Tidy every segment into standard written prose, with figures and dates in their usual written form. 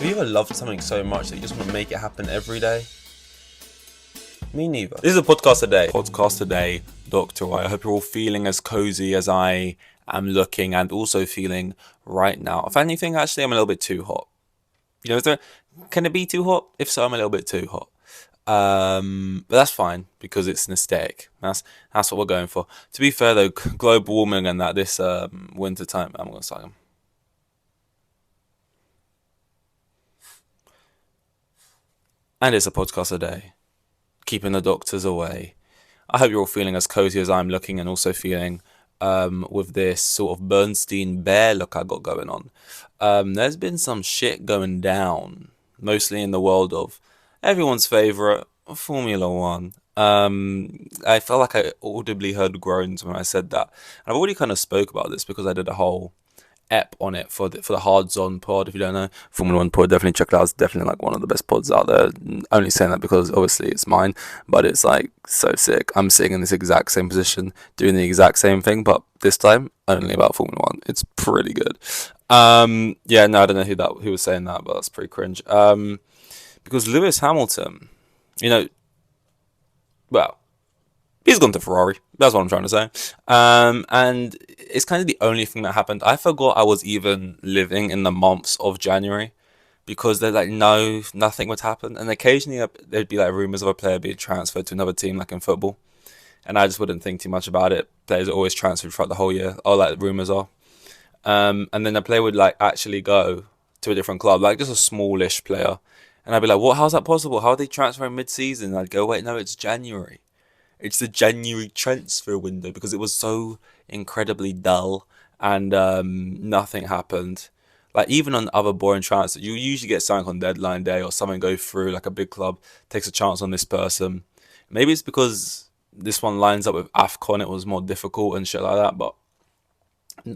Have you ever loved something so much that you just want to make it happen every day? Me neither. This is a podcast today. Podcast today, Dr. Y. I hope you're all feeling as cozy as I am looking and also feeling right now. If anything, actually, I'm a little bit too hot. You know, can it be too hot? If so, I'm a little bit too hot. But that's fine because it's an aesthetic. That's what we're going for. To be fair, though, global warming and that this winter time, I'm gonna start. And it's a podcast a day, keeping the doctors away. I hope you're all feeling as cozy as I'm looking and also feeling with this sort of Bernstein bear look I got going on. There's been some shit going down, mostly in the world of everyone's favourite, Formula One. I felt like I audibly heard groans when I said that. And I've already kind of spoke about this because I did a whole ep on it for the Hard Zone pod. If you don't know, Formula One pod, definitely check it out. It's definitely like one of the best pods out there. Only saying that because obviously it's mine, but it's like so sick. I'm sitting in this exact same position, doing the exact same thing, but this time only about Formula One. It's pretty good. Yeah, no, I don't know who was saying that, but that's pretty cringe. Because Lewis Hamilton, you know, well, he's gone to Ferrari. That's what I'm trying to say. And it's kind of the only thing that happened. I forgot I was even living in the months of January because they're like, no, nothing would happen. And occasionally there'd be like rumors of a player being transferred to another team, like in football. And I just wouldn't think too much about it. Players are always transferred throughout the whole year. Oh, like rumors are. And then a player would like actually go to a different club, like just a smallish player. And I'd be like, what? How's that possible? How are they transferring mid-season? And I'd go, wait, no, it's January. It's the January transfer window because it was so incredibly dull and nothing happened. Like even on other boring transfers, you usually get something on deadline day or something go through like a big club takes a chance on this person. Maybe it's because this one lines up with AFCON, it was more difficult and shit like that, but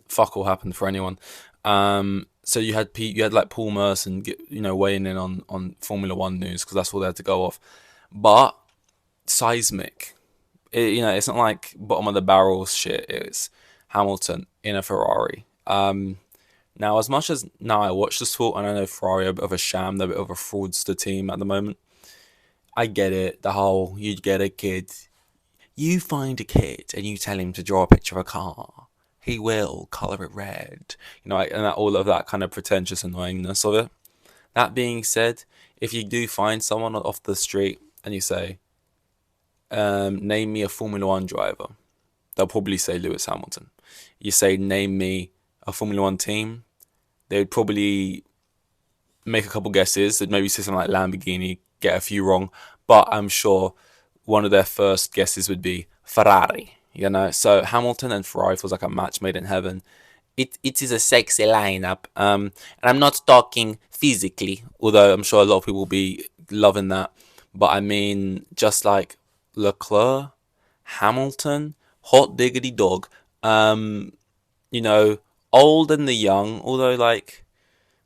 fuck all happened for anyone. So you had like Paul Merson weighing in on Formula One news because that's all they had to go off. But seismic. It's not like bottom of the barrel shit. It's Hamilton in a Ferrari. Now, as much as now I watch the sport and I know Ferrari are a bit of a sham, they're a bit of a fraudster team at the moment. I get it. The whole you get a kid, you find a kid and you tell him to draw a picture of a car. He will color it red. And all of that kind of pretentious annoyingness of it. That being said, if you do find someone off the street and you say, name me a Formula One driver, they'll probably say Lewis Hamilton. You say, name me a Formula One team, they'd probably make a couple guesses. They'd maybe say something like Lamborghini, get a few wrong, but I'm sure one of their first guesses would be Ferrari. So Hamilton and Ferrari feels like a match made in heaven. It is a sexy lineup, and I'm not talking physically, although I'm sure a lot of people will be loving that. But I mean, just like Leclerc, Hamilton, hot diggity dog. Old and the young. Although like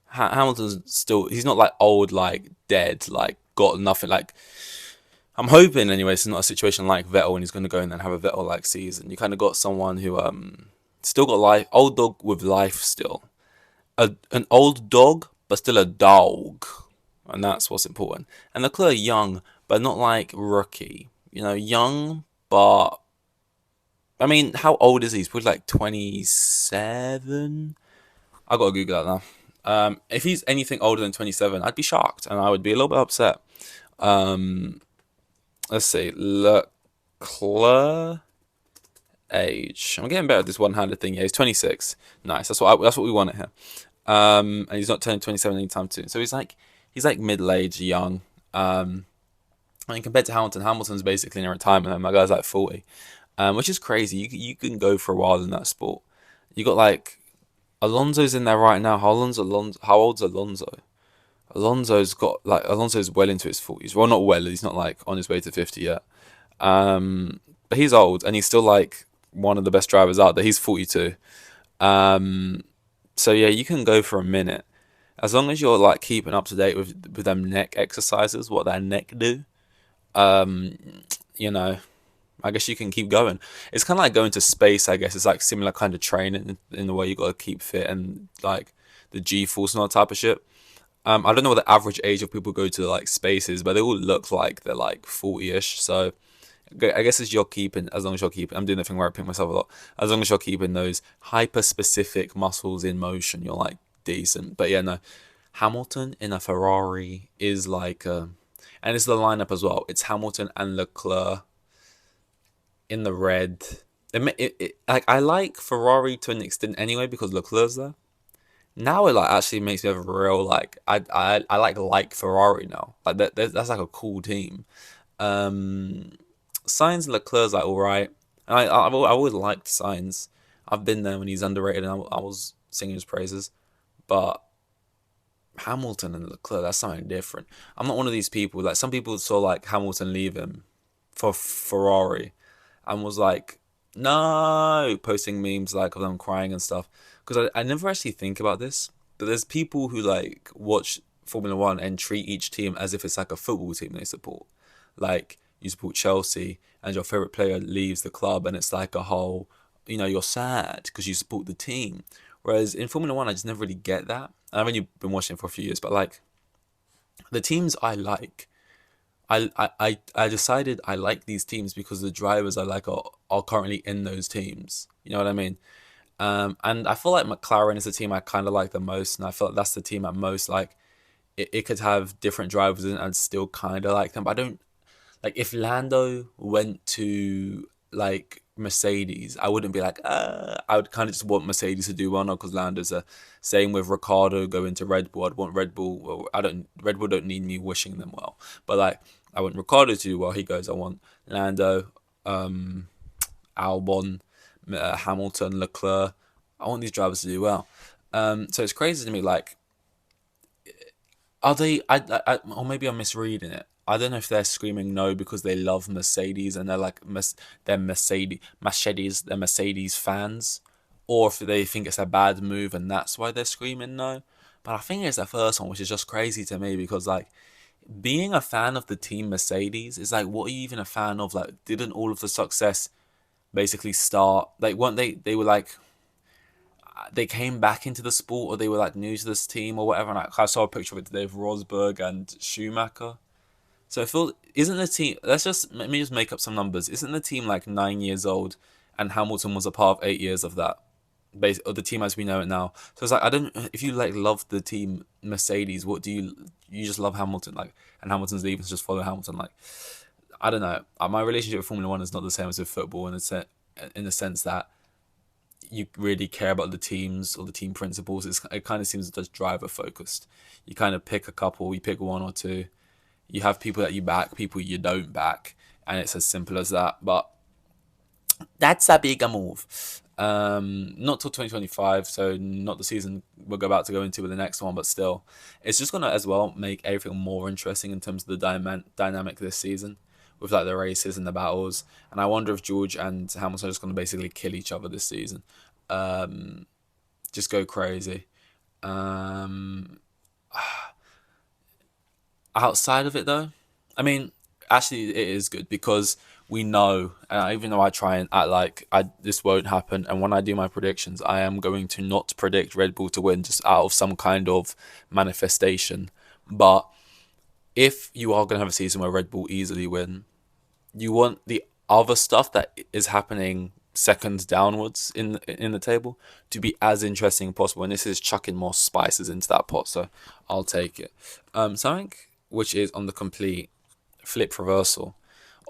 Hamilton's still, he's not like old, like dead, like got nothing. Like I'm hoping anyway, it's not a situation like Vettel when he's going to go in and have a Vettel like season. You kind of got someone who still got life, old dog with life still, an old dog but still a dog, and that's what's important. And Leclerc young but not like rookie. Young, but I mean, how old is he? He's probably like 27. I gotta Google that now. If he's anything older than 27, I'd be shocked and I would be a little bit upset. Let's see, Leclerc age. I'm getting better at this one-handed thing. Yeah, he's 26. Nice. That's what we want here. And he's not turning 27 anytime soon. So he's like middle-aged, young. I mean, compared to Hamilton's basically in a retirement home. My guy's like 40, which is crazy. You can go for a while in that sport. You got like Alonso's in there right now. How old's Alonso? Alonso's well into his 40s. Well, not well. He's not like on his way to 50 yet. But he's old and he's still like one of the best drivers out there. He's 42. So yeah, you can go for a minute as long as you're like keeping up to date with them neck exercises, what that neck do. I guess you can keep going. It's kind of like going to space, I guess. It's like similar kind of training in the way you got to keep fit and like the G-force and all that type of shit. I don't know what the average age of people go to like spaces, but they all look like they're like 40-ish. So I guess as you're keeping, as long as you're keeping, I'm doing the thing where I pick myself a lot. As long as you're keeping those hyper specific muscles in motion, you're like decent. But yeah, no, Hamilton in a Ferrari is like, and it's the lineup as well. It's Hamilton and Leclerc in the red. Like I like Ferrari to an extent anyway because Leclerc's there. Now it like actually makes me have a real like I like Ferrari now. Like that's like a cool team. Um, Sainz and Leclerc's like all right. And I've always liked Sainz. I've been there when he's underrated, and I was singing his praises. But Hamilton and Leclerc, that's something different. I'm not one of these people. Like some people saw like Hamilton leave him for Ferrari, and was like, no, posting memes like of them crying and stuff. Because I never actually think about this, but there's people who like watch Formula One and treat each team as if it's like a football team they support. Like you support Chelsea and your favorite player leaves the club, and it's like a whole, you're sad because you support the team. Whereas in Formula One, I just never really get that. And I've only been watching it for a few years, but like the teams I like, I decided I like these teams because the drivers I like are currently in those teams. You know what I mean? And I feel like McLaren is the team I kind of like the most, and I feel like that's the team at most like it could have different drivers in it and still kind of like them. But I don't like if Lando went to like Mercedes, I wouldn't be like, I would kind of just want Mercedes to do well now because Lando's a same with Ricardo going to Red Bull. I'd want Red Bull. Well, Red Bull don't need me wishing them well, but like I want Ricardo to do well. He goes. I want Lando, Albon, Hamilton, Leclerc. I want these drivers to do well. So it's crazy to me. Like, are they? Or maybe I'm misreading it. I don't know if they're screaming no because they love Mercedes and they're like they're Mercedes fans, or if they think it's a bad move and that's why they're screaming no. But I think it's the first one, which is just crazy to me because like being a fan of the team Mercedes is like, what are you even a fan of? Like, didn't all of the success basically start like weren't they were like they came back into the sport or they were like new to this team or whatever, and I saw a picture of it today of Rosberg and Schumacher. So I feel isn't the team, let me just make up some numbers, isn't the team like 9 years old and Hamilton was a part of 8 years of that base or the team as we know it now. So it's like I don't, if you like love the team Mercedes, what do you just love Hamilton, like, and Hamilton's leaving, so just follow Hamilton. Like, I don't know. My relationship with Formula One is not the same as with football in the sense that you really care about the teams or the team principles. It kind of seems just driver focused. You kind of pick a couple, you pick one or two. You have people that you back, people you don't back, and it's as simple as that. But that's a bigger move. Not till 2025, so not the season we're about to go into with the next one, but still, it's just gonna as well make everything more interesting in terms of the dynamic this season with like the races and the battles. And I wonder if George and Hamilton are just gonna basically kill each other this season, just go crazy. Um, Outside of it though, I mean, actually it is good because we know, even though I try and act like this won't happen, and when I do my predictions, I am going to not predict Red Bull to win just out of some kind of manifestation. But if you are going to have a season where Red Bull easily win, you want the other stuff that is happening seconds downwards in the table to be as interesting as possible. And this is chucking more spices into that pot, so I'll take it. Something which is on the complete flip reversal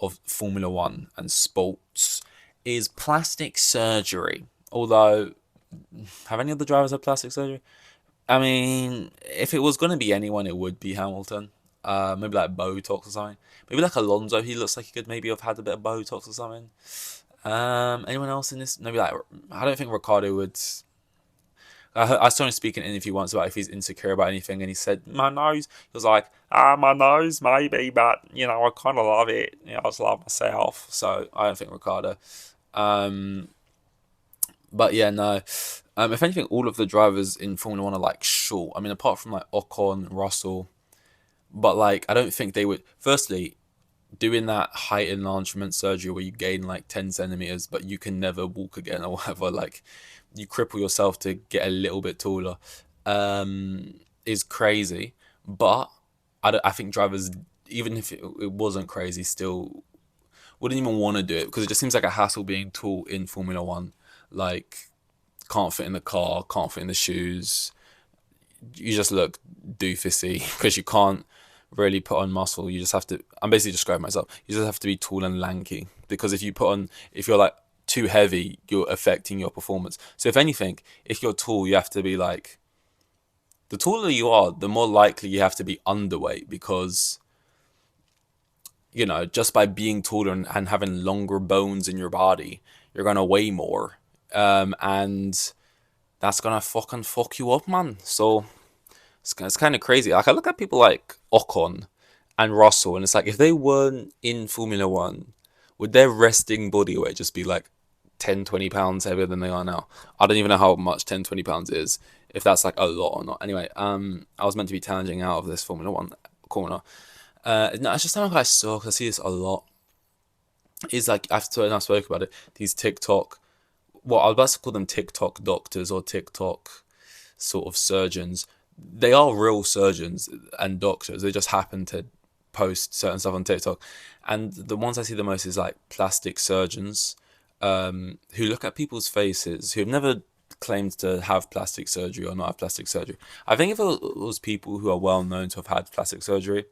of Formula One and sports is plastic surgery. Although, have any of the drivers had plastic surgery? I mean, if it was going to be anyone, it would be Hamilton. Maybe like Botox or something. Maybe like Alonso. He looks like he could maybe have had a bit of Botox or something. Anyone else in this? Maybe like I don't think Ricardo would. I saw him speak in an interview once about if he's insecure about anything, and he said, "My nose." He was like, my nose maybe, but I kind of love it. I just love myself." So I don't think Ricardo. Um, but yeah, no. If anything, all of the drivers in Formula One are like short. I mean, apart from like Ocon, Russell, but like I don't think they would. Firstly, doing that height enlargement surgery where you gain like 10 centimeters, but you can never walk again or whatever. Like you cripple yourself to get a little bit taller, is crazy. But I think drivers, even if it wasn't crazy, still wouldn't even want to do it because it just seems like a hassle being tall in Formula One. Like, can't fit in the car, can't fit in the shoes. You just look doofusy because you can't really put on muscle. You just have to. I'm basically describing myself. You just have to be tall and lanky because if you're like too heavy, you're affecting your performance. So if anything, if you're tall, you have to be like, the taller you are, the more likely you have to be underweight because, just by being taller and having longer bones in your body, you're gonna weigh more, and that's gonna fucking fuck you up, man. So it's kind of crazy. Like, I look at people like Ocon and Russell, and it's like, if they weren't in Formula One, would their resting body weight just be like 10, 20 pounds heavier than they are now? I don't even know how much 10, 20 pounds is, if that's like a lot or not. Anyway, I was meant to be tanging out of this Formula One corner. No, it's just something I saw, because I see this a lot. Is like, after and I spoke about it, these TikTok, well, I was about to call them TikTok doctors or TikTok sort of surgeons. They are real surgeons and doctors. They just happen to post certain stuff on TikTok. And the ones I see the most is like plastic surgeons, who look at people's faces, who have never claimed to have plastic surgery or not have plastic surgery. I think if it was people who are well known to have had plastic surgery,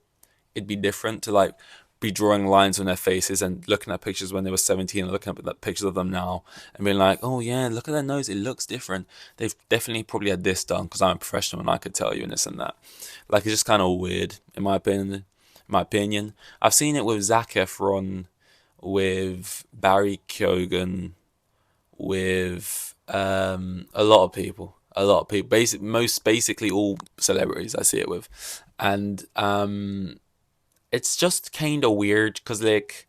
it'd be different to like be drawing lines on their faces and looking at pictures when they were 17 and looking at pictures of them now and being like, oh yeah, look at their nose, it looks different. They've definitely probably had this done because I'm a professional and I could tell you and this and that. Like, it's just kind of weird in my opinion. I've seen it with Zac Efron, with Barry Keoghan, with a lot of people. Basically all celebrities I see it with. And it's just kind of weird because, like,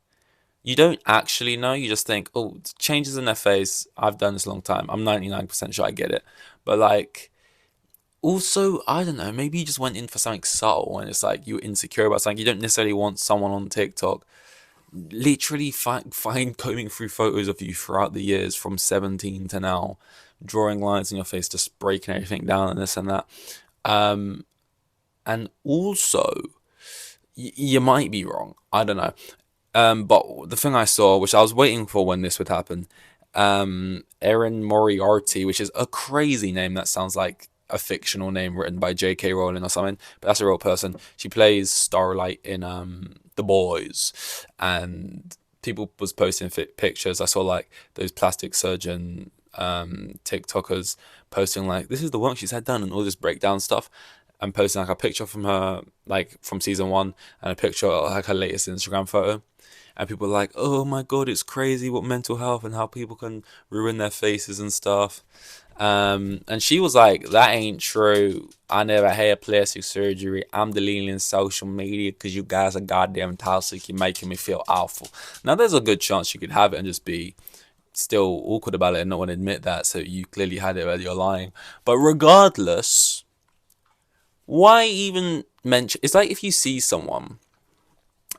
you don't actually know. You just think, oh, changes in their face. I've done this a long time. I'm 99% sure I get it. But, like, also, I don't know. Maybe you just went in for something subtle and it's like you're insecure about something. You don't necessarily want someone on TikTok literally find combing through photos of you throughout the years from 17 to now, drawing lines in your face, just breaking everything down and this and that. And also, you might be wrong. I don't know. But the thing I saw, which I was waiting for when this would happen, Erin Moriarty, which is a crazy name. That sounds like a fictional name written by J.K. Rowling or something, but that's a real person. She plays Starlight in The Boys, and people was posting pictures. I saw like those plastic surgeon TikTokers posting like, this is the work she's had done and all this breakdown stuff, and posting like a picture from her, like from season 1, and a picture of like her latest Instagram photo. And people are like, oh my god, it's crazy what mental health and how people can ruin their faces and stuff. And she was like, that ain't true. I never had plastic surgery. I'm deleting social media because you guys are goddamn toxic. You're making me feel awful. Now, there's a good chance you could have it and just be still awkward about it and not want to admit that. So you clearly had it, whether you're lying. But regardless, why even mention? It's like if you see someone,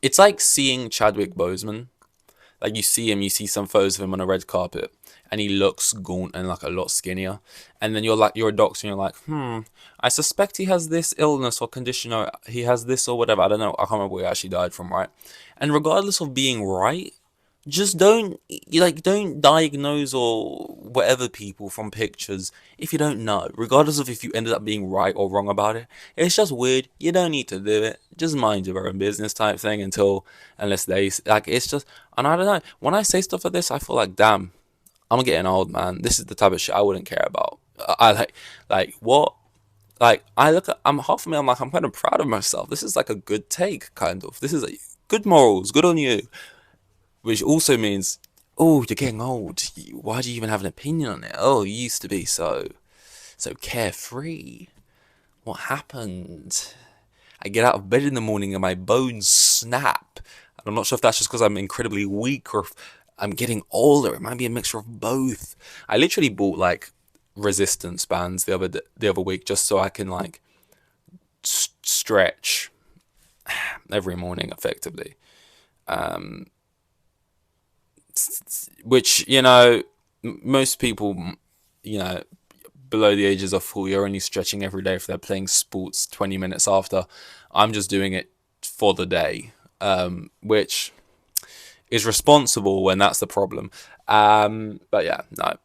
it's like seeing Chadwick Boseman. Like, you see him, you see some photos of him on a red carpet, and he looks gaunt and like a lot skinnier. And then you're a doctor, and you're like, I suspect he has this illness or condition, or he has this or whatever. I don't know. I can't remember where he actually died from, right? And regardless of being right, just don't diagnose or whatever people from pictures if you don't know, regardless of if you ended up being right or wrong about it. It's just weird. You don't need to do it. Just mind your own business type thing unless they like, it's just. And I don't know, when I say stuff like this, I feel like, damn, I'm getting old, man. This is the type of shit I wouldn't care about. I like what. Like, I'm half of me, I'm like, I'm kind of proud of myself. This is like a good take, kind of. This is like good morals, good on you. Which also means, oh, you're getting old. Why do you even have an opinion on it? Oh, you used to be so carefree. What happened? I get out of bed in the morning and my bones snap. And I'm not sure if that's just because I'm incredibly weak or if I'm getting older. It might be a mixture of both. I literally bought like resistance bands the other week just so I can like stretch every morning effectively. Which, most people, below the ages of 40 are only stretching every day if they're playing sports 20 minutes after. I'm just doing it for the day, which is responsible when that's the problem. But yeah, no,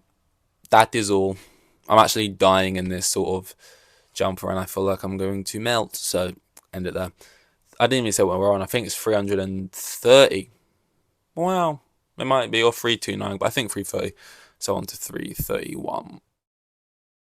that is all. I'm actually dying in this sort of jumper and I feel like I'm going to melt, so end it there. I didn't even say what we're on. I think it's 330. Wow. It might be, or 329, but I think 330. So on to 331.